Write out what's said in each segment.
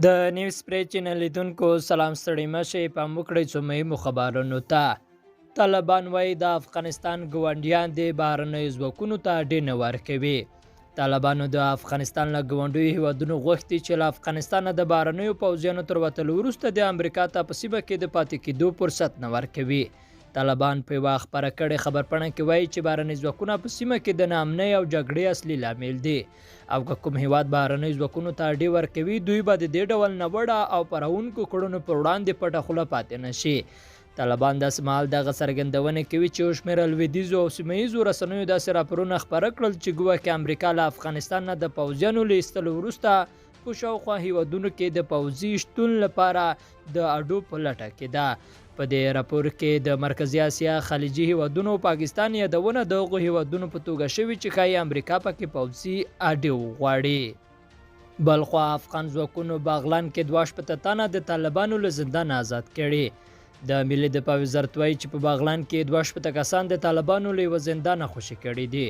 د نیوز پری چینل لیدونکو سلام ستړي مشه په موکړی څو مهمو خبرونو ته. طالبان وایي د افغانستان ګاونډیان د بهرنیو ځواکونو ته ډینه ورکوي. طالبانو د افغانستان له ګاونډیو هیوادونو غوښتي چې له افغانستانه د بهرنیو پوځیانو تر وتلو وروسته د امریکا ته په سیمه کې د پاتې کېدو فرصت نه ورکوي. طالبان په یوه خپره کړې خبرپاڼه کې وایي چې بهرني ځواکونه په سیمه کې د ناامنۍ او جګړې اصلي لامل دي او که کوم هیواد بهرني ځواکونو ته اډې ورکوي دوی به د دې ډول ناوړه او پرهونکو کړنو پر وړاندې پټه خوله پاتې نه شي. طالبان داسې مهال دغه څرګندونې کوي چې یو شمېر لویدیځو او سیمه ییزو رسنیو داسې راپورونه خپاره کړل چې ګواکې امریکا له افغانستان نه د پوځیانو له ایستلو وروسته په شاوخوا هیوادونو کې د پوځي شتون لپاره د اډو په لټه کې ده. په دې راپور کې د مرکزي اسیا، خلیجي هیوادونو او پاکستان یادونه د هغو هیوادونو په توګه شوې چې ښایي امریکا پکې پوځي اډې وغواړي. بلخوا افغان ځواکونو باغلان کې 2 تنه د طالبانو له زندان آزاد کړي. د ملي دفاع وزارت وایي چې په باغلان کې 2 کسان د طالبانو له یوه زندانه خوشي کړي دي.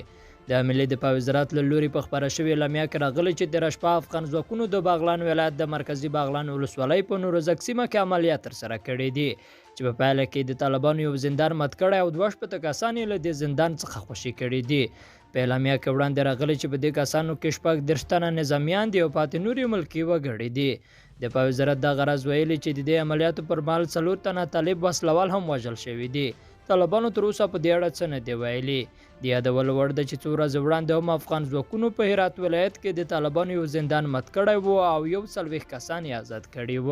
د ملي دفاع وزارت له لوري په خپره شوې اعلامیه کې راغلی چې تېره شپه افغان ځواکونو د باغلان ولایت د مرکزي باغلان ولسوالۍ په نورزک سیمه کې عملیات ترسره کړي دي چې په پایله کې د طالبانو یو زندان مات کړی او 2 کسان یې له دې زندان څخه خوشي کړي دي. په اعلامیه کې وړاندې راغلی چې په دې کسانو کې 30 تنه نظامیان دي او پاتې نور یې ملکي وګړي دي. د دفاع وزارت دغه راز ویلي چې د دې عملیاتو پر مهال 4 تنه طالب وسلوال هم وژل شوي دي. طالبانو تر اوسه په دې اړه څه نه دي ویلي. د یادولو وړ ده چې څو ورځې وړاندې هم افغان ځواکونو په هرات ولایت کې د طالبانو یو زندان مات کړی و او 40 کسان یې آزاد کړي و.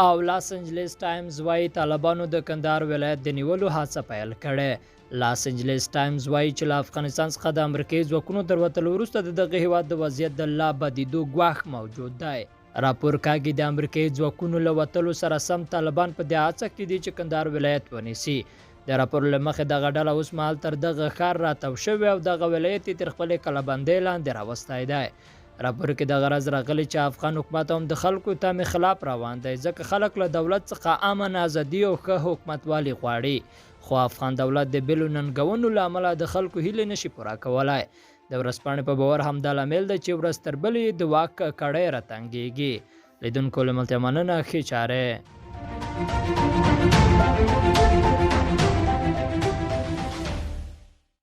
او لاس انجلس ټایمز وایي طالبانو د کندهار ولایت د نیولو هڅه پیل کړې. لاس انجلس ټایمز وایي چې له افغانستان څخه د امریکایي ځواکونو تر وتلو وروسته د دغه هیواد د وضعیت د لا بدیدو ګواښ موجود دی. راپور کاږي د امریکایي ځواکونو له وتلو سره سم طالبان په دې هڅه کې دي چې کندهار ولایت ونیسي. د راپور له مخې دغه ډله اوس مهال تر دغه ښار راتاو شوی او دغه ولایت یې تر خپلې کلهبندۍ لاندې راوستی دی. راپور کې دغه راز راغلی چې افغان حکومت هم د خلکو تمې خلاف روان دی ځکه خلک له دولت څخه امن، ازادي او ښه حکومتوالي غواړي. خو افغان دولت د بیلو ننګونو له امله د خلکو هیلې نشي پوره کولی. د ورځپاڼې په باور همدا لامل دی چې ورځ تر بلې د واک کړۍ راتنګېږي. لیدونکو له ملتیا مننه، ښې چارې.